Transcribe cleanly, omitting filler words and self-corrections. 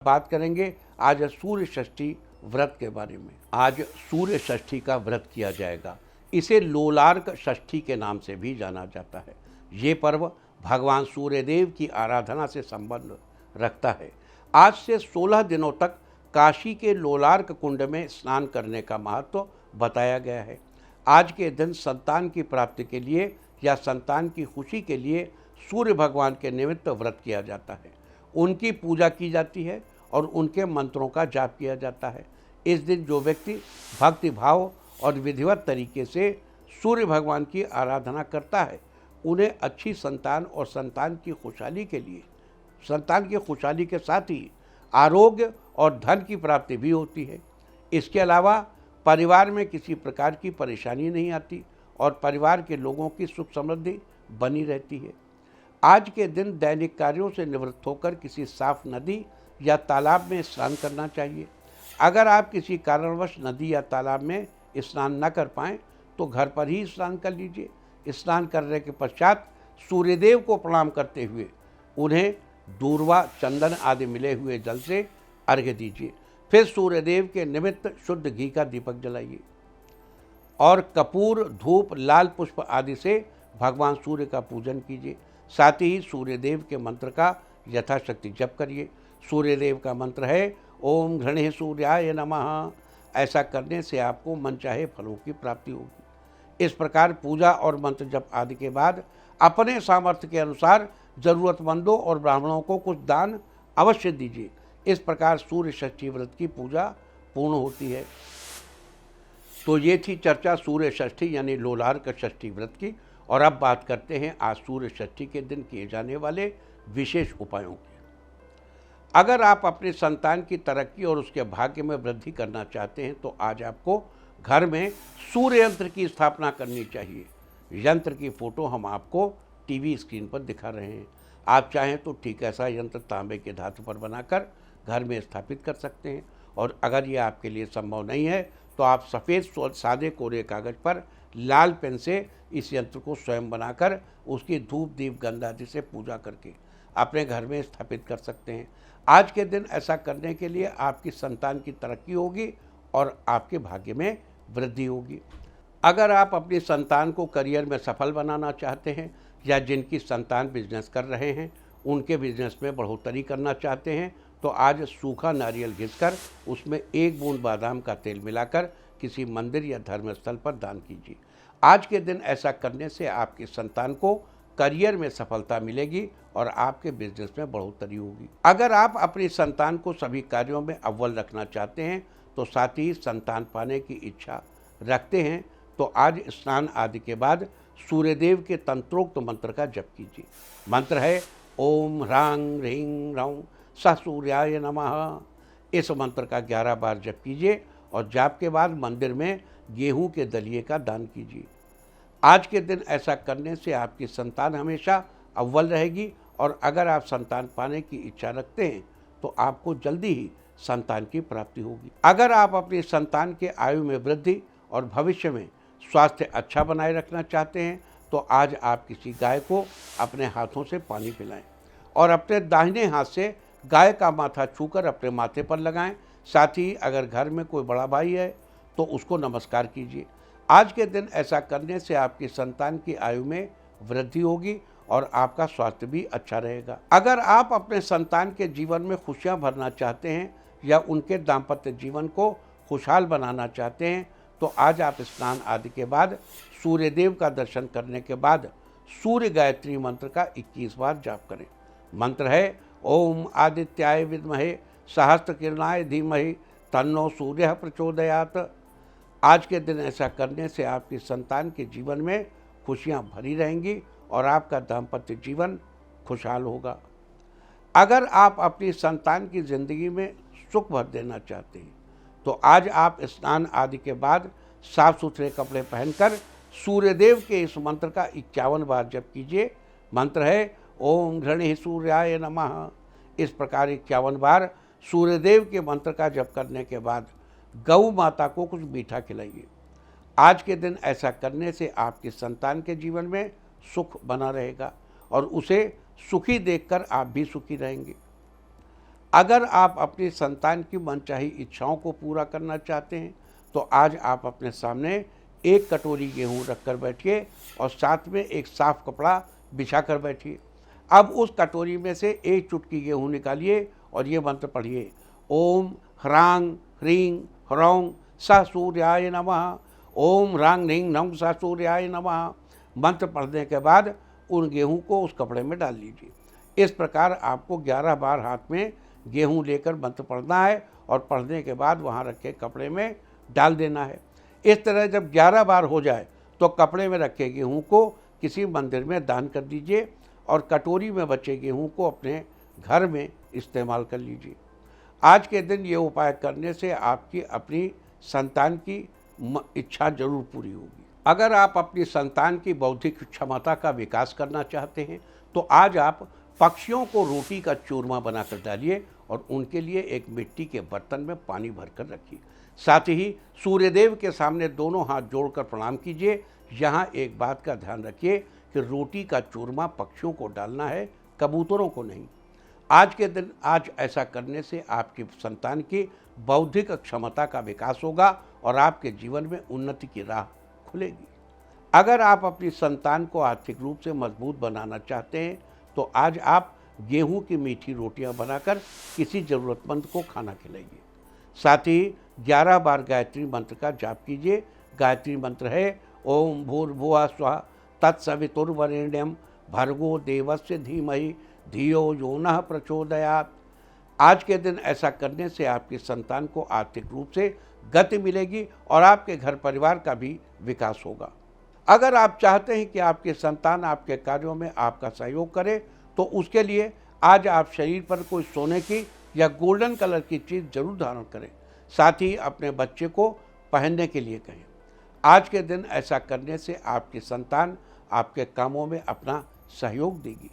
बात करेंगे आज सूर्य षष्ठी व्रत के बारे में। आज सूर्य षष्ठी का व्रत किया जाएगा। इसे लोलार्क षष्ठी के नाम से भी जाना जाता है। ये पर्व भगवान सूर्यदेव की आराधना से संबंध रखता है। आज से 16 दिनों तक काशी के लोलार्क कुंड में स्नान करने का महत्व बताया गया है। आज के दिन संतान की प्राप्ति के लिए या संतान की खुशी के लिए सूर्य भगवान के निमित्त व्रत किया जाता है। उनकी पूजा की जाती है और उनके मंत्रों का जाप किया जाता है। इस दिन जो व्यक्ति भक्ति भाव और विधिवत तरीके से सूर्य भगवान की आराधना करता है, उन्हें अच्छी संतान और संतान की खुशहाली के लिए, संतान की खुशहाली के साथ ही आरोग्य और धन की प्राप्ति भी होती है। इसके अलावा परिवार में किसी प्रकार की परेशानी नहीं आती और परिवार के लोगों की सुख समृद्धि बनी रहती है। आज के दिन दैनिक कार्यों से निवृत्त होकर किसी साफ नदी या तालाब में स्नान करना चाहिए। अगर आप किसी कारणवश नदी या तालाब में स्नान न कर पाएँ तो घर पर ही स्नान कर लीजिए। स्नान करने के पश्चात सूर्यदेव को प्रणाम करते हुए उन्हें दूर्वा, चंदन आदि मिले हुए जल से अर्घ्य दीजिए। फिर सूर्यदेव के निमित्त शुद्ध घी का दीपक जलाइए और कपूर, धूप, लाल पुष्प आदि से भगवान सूर्य का पूजन कीजिए। साथ ही सूर्यदेव के मंत्र का यथाशक्ति जप करिए। सूर्यदेव का मंत्र है ओम घृणे सूर्याय नमः। ऐसा करने से आपको मनचाहे फलों की प्राप्ति होगी। इस प्रकार पूजा और मंत्र जप आदि के बाद अपने सामर्थ्य के अनुसार जरूरतमंदों और ब्राह्मणों को कुछ दान अवश्य दीजिए। इस प्रकार सूर्य षष्ठी व्रत की पूजा पूर्ण होती है। तो ये थी चर्चा सूर्य षष्ठी यानी लोलार्क षष्ठी व्रत की। और अब बात करते हैं आज सूर्य षष्ठी के दिन किए जाने वाले विशेष उपायों की। अगर आप अपने संतान की तरक्की और उसके भाग्य में वृद्धि करना चाहते हैं तो आज आपको घर में सूर्य यंत्र की स्थापना करनी चाहिए। यंत्र की फोटो हम आपको टीवी स्क्रीन पर दिखा रहे हैं। आप चाहें तो ठीक ऐसा यंत्र तांबे के धातु पर बनाकर घर में स्थापित कर सकते हैं। और अगर ये आपके लिए संभव नहीं है तो आप सफ़ेद सादे कोरे कागज़ पर लाल पेन से इस यंत्र को स्वयं बनाकर उसकी धूप, दीप, गंध आदि से पूजा करके अपने घर में स्थापित कर सकते हैं। आज के दिन ऐसा करने के लिए आपकी संतान की तरक्की होगी और आपके भाग्य में वृद्धि होगी। अगर आप अपनी संतान को करियर में सफल बनाना चाहते हैं या जिनकी संतान बिजनेस कर रहे हैं उनके बिजनेस में बढ़ोतरी करना चाहते हैं तो आज सूखा नारियल घिसकर उसमें 1 बूंद बादाम का तेल मिलाकर किसी मंदिर या धर्मस्थल पर दान कीजिए। आज के दिन ऐसा करने से आपकी संतान को करियर में सफलता मिलेगी और आपके बिजनेस में बढ़ोतरी होगी। अगर आप अपनी संतान को सभी कार्यों में अव्वल रखना चाहते हैं तो साथ ही संतान पाने की इच्छा रखते हैं तो आज स्नान आदि के बाद सूर्यदेव के तंत्रोक्त मंत्र का जप कीजिए। मंत्र है ओम ह्रांग ह्रीं ह्रौं स सूर्याय नमः। इस मंत्र का 11 बार जप कीजिए और जाप के बाद मंदिर में गेहूं के दलिए का दान कीजिए। आज के दिन ऐसा करने से आपकी संतान हमेशा अव्वल रहेगी और अगर आप संतान पाने की इच्छा रखते हैं तो आपको जल्दी ही संतान की प्राप्ति होगी। अगर आप अपनी संतान के आयु में वृद्धि और भविष्य में स्वास्थ्य अच्छा बनाए रखना चाहते हैं तो आज आप किसी गाय को अपने हाथों से पानी पिलाएं और अपने दाहिने हाथ से गाय का माथा छूकर अपने माथे पर लगाएं। साथ ही अगर घर में कोई बड़ा भाई है तो उसको नमस्कार कीजिए। आज के दिन ऐसा करने से आपकी संतान की आयु में वृद्धि होगी और आपका स्वास्थ्य भी अच्छा रहेगा। अगर आप अपने संतान के जीवन में खुशियां भरना चाहते हैं या उनके दाम्पत्य जीवन को खुशहाल बनाना चाहते हैं तो आज आप स्नान आदि के बाद सूर्यदेव का दर्शन करने के बाद सूर्य गायत्री मंत्र का 21 बार जाप करें। मंत्र है ओम आदित्याय विद्महे सहस्त्रकिरणाय धीमहि तन्नो सूर्य प्रचोदयात। आज के दिन ऐसा करने से आपकी संतान के जीवन में खुशियां भरी रहेंगी और आपका दाम्पत्य जीवन खुशहाल होगा। अगर आप अपनी संतान की ज़िंदगी में सुख भर देना चाहते हैं तो आज आप स्नान आदि के बाद साफ सुथरे कपड़े पहनकर सूर्यदेव के इस मंत्र का 51 बार जप कीजिए। मंत्र है ओम घृणे सूर्याय नमः। इस प्रकार 51 बार सूर्यदेव के मंत्र का जप करने के बाद गौ माता को कुछ मीठा खिलाइए। आज के दिन ऐसा करने से आपकी संतान के जीवन में सुख बना रहेगा और उसे सुखी देखकर आप भी सुखी रहेंगे। अगर आप अपनी संतान की मनचाही इच्छाओं को पूरा करना चाहते हैं तो आज आप अपने सामने एक कटोरी गेहूं रखकर बैठिए और साथ में एक साफ कपड़ा बिछा कर बैठिए। अब उस कटोरी में से एक चुटकी गेहूं निकालिए और ये मंत्र पढ़िए, ओम ह्रांग ह्रीं ह्रौं स सूर्याय नमः, ओम ह्रांग ह्रीं नौं स सूर्याय नमः। मंत्र पढ़ने के बाद उन गेहूं को उस कपड़े में डाल लीजिए। इस प्रकार आपको 11 बार हाथ में गेहूं लेकर मंत्र पढ़ना है और पढ़ने के बाद वहां रखे कपड़े में डाल देना है। इस तरह जब 11 बार हो जाए तो कपड़े में रखे गेहूं को किसी मंदिर में दान कर दीजिए और कटोरी में बचे गेहूं को अपने घर में इस्तेमाल कर लीजिए। आज के दिन ये उपाय करने से आपकी अपनी संतान की इच्छा जरूर पूरी होगी। अगर आप अपनी संतान की बौद्धिक क्षमता का विकास करना चाहते हैं तो आज आप पक्षियों को रोटी का चूरमा बनाकर डालिए और उनके लिए एक मिट्टी के बर्तन में पानी भरकर रखिए। साथ ही सूर्यदेव के सामने दोनों हाथ जोड़कर प्रणाम कीजिए। यहाँ एक बात का ध्यान रखिए कि रोटी का चूरमा पक्षियों को डालना है, कबूतरों को नहीं। आज के दिन आज ऐसा करने से आपकी संतान की बौद्धिक क्षमता का विकास होगा और आपके जीवन में उन्नति की राह खुलेगी। अगर आप अपनी संतान को आर्थिक रूप से मजबूत बनाना चाहते हैं तो आज आप गेहूं की मीठी रोटियां बनाकर किसी ज़रूरतमंद को खाना खिलाइए। साथ ही 11 बार गायत्री मंत्र का जाप कीजिए। गायत्री मंत्र है, ओम भूर्भुवः स्वः तत्सवितुर्वरेण्यं भर्गो देवस्य धीमहि धियो यो नः प्रचोदयात्। आज के दिन ऐसा करने से आपकी संतान को आर्थिक रूप से गति मिलेगी और आपके घर परिवार का भी विकास होगा। अगर आप चाहते हैं कि आपकी संतान आपके कार्यों में आपका सहयोग करे तो उसके लिए आज आप शरीर पर कोई सोने की या गोल्डन कलर की चीज़ जरूर धारण करें। साथ ही अपने बच्चे को पहनने के लिए कहें। आज के दिन ऐसा करने से आपकी संतान आपके कामों में अपना सहयोग देगी।